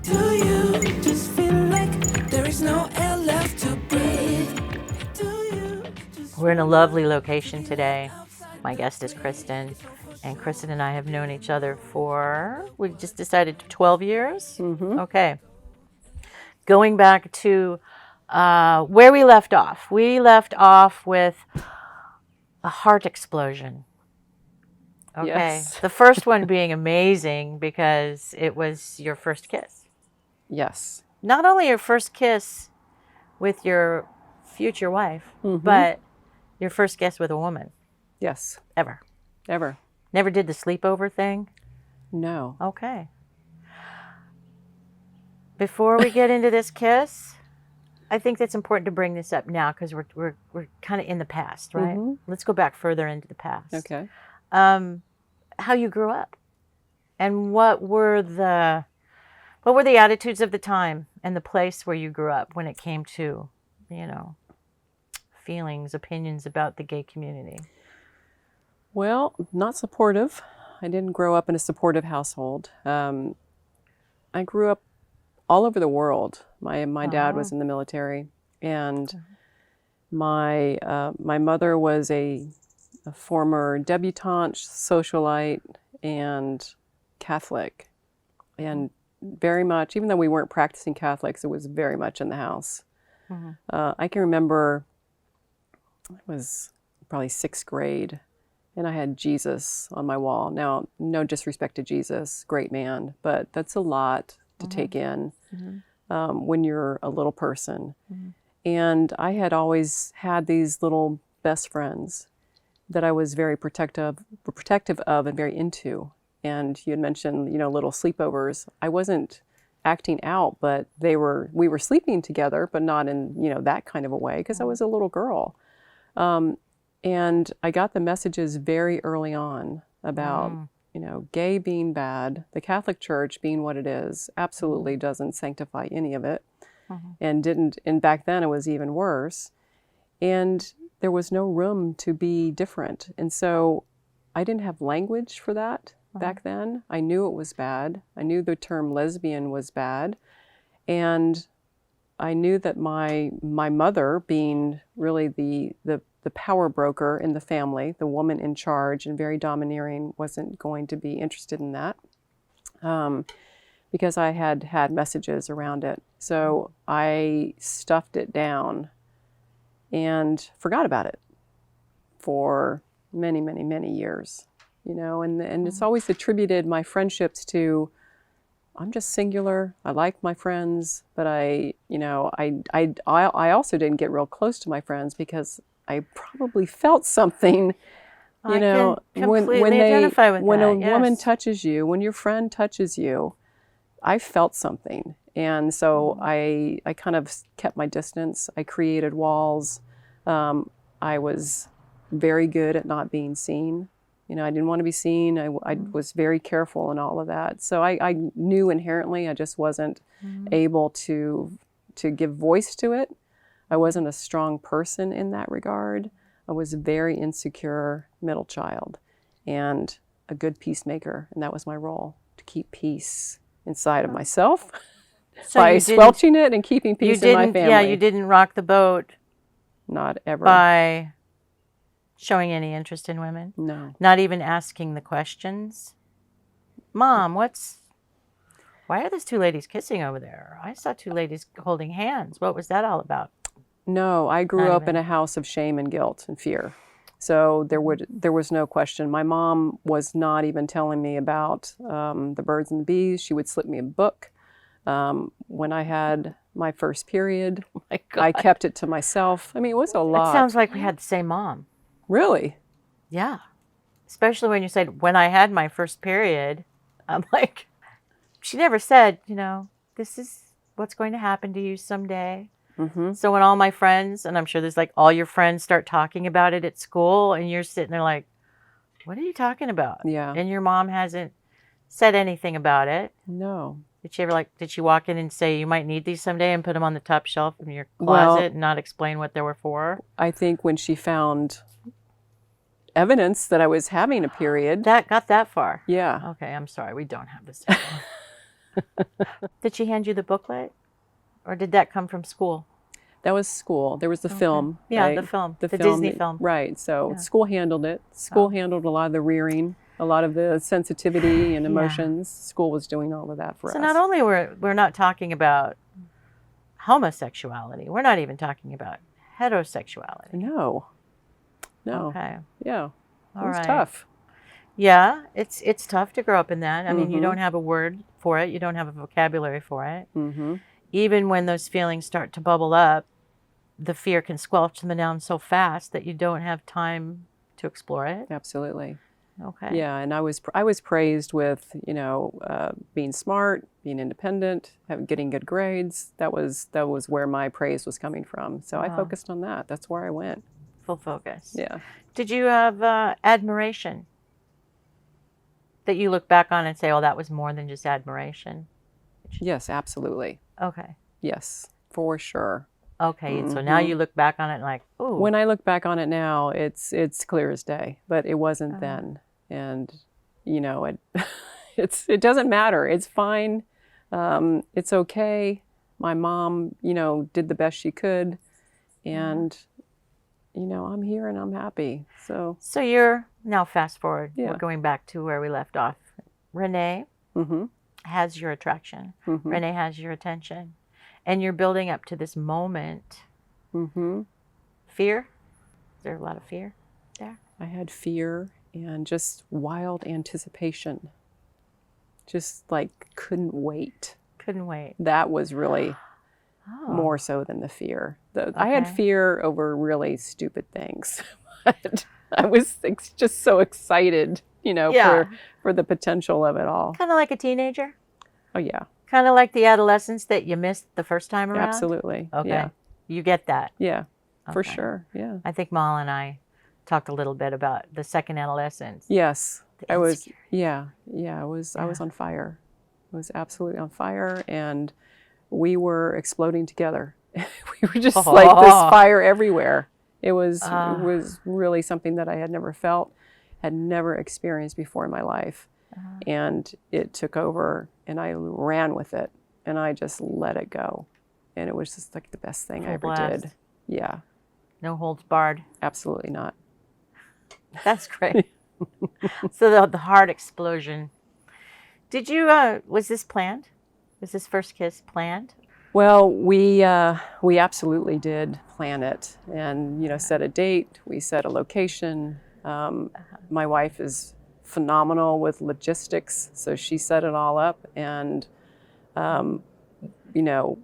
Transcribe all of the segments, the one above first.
Do you just feel like there is no air left to breathe? Do you just We're in a lovely location today. My guest is Kristen, and Kristen and I have known each other for, we just decided 12 years? Okay. Going back to where we left off. We left off with a heart explosion. Okay. Yes. The first one being amazing because it was your first kiss. Yes. Not only your first kiss with your future wife, but your first kiss with a woman Yes. ever. Ever. Never did the sleepover thing? No. Okay. Before we get into this kiss, I think that's important to bring this up now because we're kind of in the past, right? Let's go back further into the past. Okay. How you grew up, and what were the attitudes of the time and the place where you grew up when it came to, feelings, opinions about the gay community? Well, not supportive. I didn't grow up in a supportive household. I grew up all over the world. My dad was in the military, and my mother was a former debutante, socialite, and Catholic, and very much, even though we weren't practicing Catholics, it was very much in the house. I can remember it was probably 6th grade, and I had Jesus on my wall. Now, no disrespect to Jesus, great man, but that's a lot to take in when you're a little person. And I had always had these little best friends that I was very protective of and very into. And you had mentioned, little sleepovers. I wasn't acting out, but we were sleeping together, but not in, that kind of a way, because I was a little girl. And I got the messages very early on about, gay being bad, the Catholic Church being what it is, absolutely doesn't sanctify any of it, and didn't, and back then it was even worse. And there was no room to be different. And so I didn't have language for that back then. I knew it was bad. I knew the term lesbian was bad. And I knew that my mother, being really the power broker in the family, the woman in charge and very domineering, wasn't going to be interested in that, because I had had messages around it. So I stuffed it down and forgot about it for many, many, many years, and it's always attributed my friendships to, I'm just singular. I like my friends, but I also didn't get real close to my friends because I probably felt something, I can completely identify with when that, a woman yes. touches you, when your friend touches you, I felt something. And so I kind of kept my distance. I created walls. I was very good at not being seen. I didn't want to be seen. I was very careful in all of that. So I knew inherently I just wasn't able to give voice to it. I wasn't a strong person in that regard. I was a very insecure middle child and a good peacemaker. And that was my role, to keep peace inside of myself by squelching it and keeping peace in my family. Yeah, you didn't rock the boat. Not ever. By showing any interest in women? No. Not even asking the questions? Mom, why are those two ladies kissing over there? I saw two ladies holding hands. What was that all about? No, I grew up in a house of shame and guilt and fear. So there was no question. My mom was not even telling me about the birds and the bees. She would slip me a book. When I had my first period, I kept it to myself. I mean, it was a lot. It sounds like we had the same mom. Really? Yeah. Especially when you said, when I had my first period, I'm like, she never said, this is what's going to happen to you someday. So when all my friends, and I'm sure there's like all your friends start talking about it at school, and you're sitting there like, what are you talking about? Yeah. And your mom hasn't said anything about it. No. Did she walk in and say, you might need these someday, and put them on the top shelf in your closet and not explain what they were for? I think when she found evidence that I was having a period. That got that far? Yeah. Okay, I'm sorry. We don't have this anymore. Did she hand you the booklet, or did that come from school? That was school. There was the film. Yeah, right? the film, the film, Disney film. Right. So Yeah. school handled it. School handled a lot of the rearing, a lot of the sensitivity and emotions. School was doing all of that for us. So not only we're not talking about homosexuality, we're not even talking about heterosexuality. No. Okay. Yeah. All it was right. tough. Yeah, it's tough to grow up in that. I mean, you Mhm. don't have a word for it. You don't have a vocabulary for it. Mm-hmm. Even when those feelings start to bubble up, the fear can squelch them down so fast that you don't have time to explore it. Absolutely. Okay. Yeah, and I was praised with being smart, being independent, getting good grades. That was where my praise was coming from. So I focused on that. That's where I went. Full focus. Yeah. Did you have admiration that you look back on and say, "Oh, that was more than just admiration"? Yes, absolutely. Okay. Yes, for sure. Okay. So now you look back on it like, "Ooh." When I look back on it now, it's clear as day, but it wasn't then. And it doesn't matter. It's fine. It's okay. My mom, did the best she could, and I'm here and I'm happy. So you're now fast forward. Yeah. We're going back to where we left off. Renee has your attraction. Renee has your attention, and you're building up to this moment. Fear? Is there a lot of fear there? I had fear and just wild anticipation. Just like couldn't wait. Couldn't wait. That was really more so than the fear. I had fear over really stupid things. But I was just so excited, for the potential of it all. Kind of like a teenager? Oh, yeah. Kind of like the adolescence that you missed the first time around? Absolutely. Okay. Yeah. You get that? Yeah, for Okay. sure. Yeah. I think Mal and I talked a little bit about the second adolescence. Yes. The I was, insecurity. I was on fire. I was absolutely on fire, and we were exploding together. We were just like this fire everywhere. It was really something that I had never felt, had never experienced before in my life. And it took over, and I ran with it, and I just let it go. And it was just like the best thing I ever blast. did. Yeah, No holds barred. absolutely not. That's great. So the heart explosion. Did you, was this planned? Was this first kiss planned? Well, we absolutely did plan it, and set a date. We set a location. My wife is phenomenal with logistics, so she set it all up, and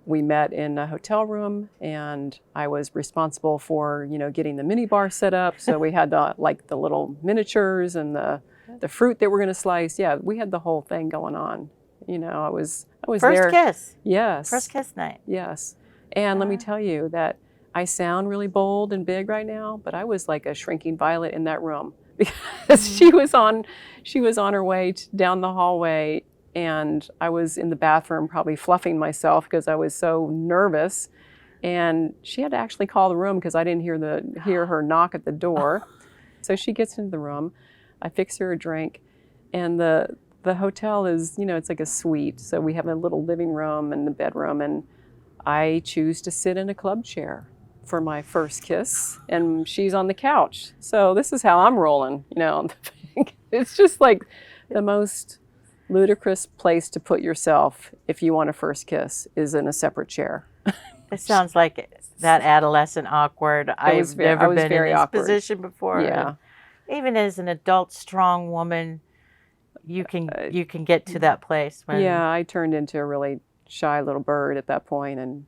we met in a hotel room, and I was responsible for getting the mini bar set up. So we had the little miniatures and the fruit that we're going to slice. Yeah, we had the whole thing going on. I was First there. kiss. Yes. First kiss night. Yes. And let me tell you that I sound really bold and big right now, but I was like a shrinking violet in that room because she was on her way down the hallway, and I was in the bathroom probably fluffing myself because I was so nervous. And she had to actually call the room because I didn't hear her knock at the door. So she gets into the room. I fix her a drink, and the hotel is, it's like a suite. So we have a little living room and the bedroom, and I choose to sit in a club chair for my first kiss, and she's on the couch. So this is how I'm rolling, It's just like the most ludicrous place to put yourself if you want a first kiss is in a separate chair. It sounds like that adolescent awkward. I've never been in this awkward. position before. Yeah. Even as an adult, strong woman, you can get to that place. When, Yeah, I turned into a really shy little bird at that point, and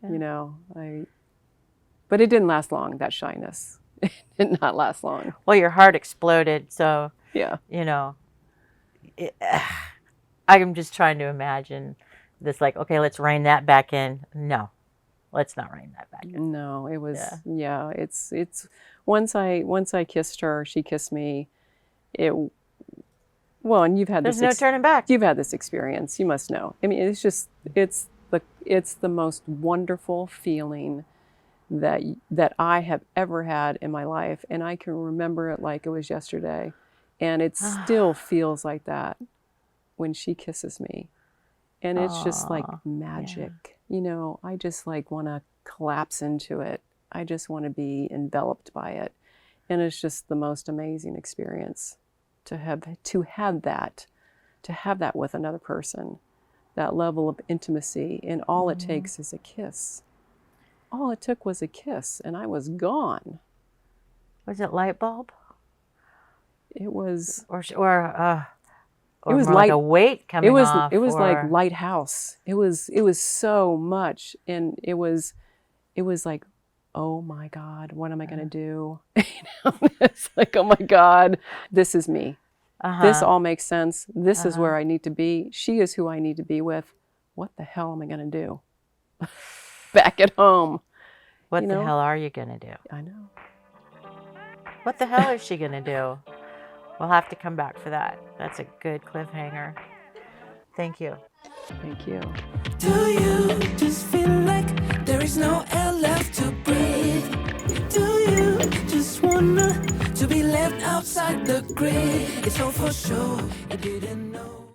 but it didn't last long. That shyness, it did not last long. Well, your heart exploded, so Yeah. I'm just trying to imagine this. Like, okay, let's rein that back in. No, let's not rein that back in. No, it was it's once I kissed her, she kissed me. And you've had There's no turning back. You've had this experience. You must know. I mean, it's the most wonderful feeling that I have ever had in my life, and I can remember it like it was yesterday, and it still feels like that when she kisses me. And it's just like Aw, magic. You know, I just like want to collapse into it. I just want to be enveloped by it. And it's just the most amazing experience to have that with another person, that level of intimacy. And all it takes is a kiss. All it took was a kiss, and I was gone. Was it light bulb? It was. Or It more was like light. a weight coming off? It was like or- lighthouse. It was so much, and it was like, oh my God, what am I gonna do? You know, it's like, oh my God, this is me. This all makes sense. This is where I need to be. She is who I need to be with. What the hell am I gonna do? Back at home. What you the know? hell are you going to do? I know. What the hell is she going to do? We'll have to come back for that. That's a good cliffhanger. Thank you. Thank you. Do you just feel like there is no air left to breathe? Do you just wanna to be left outside the grid? It's all for sure. You didn't know.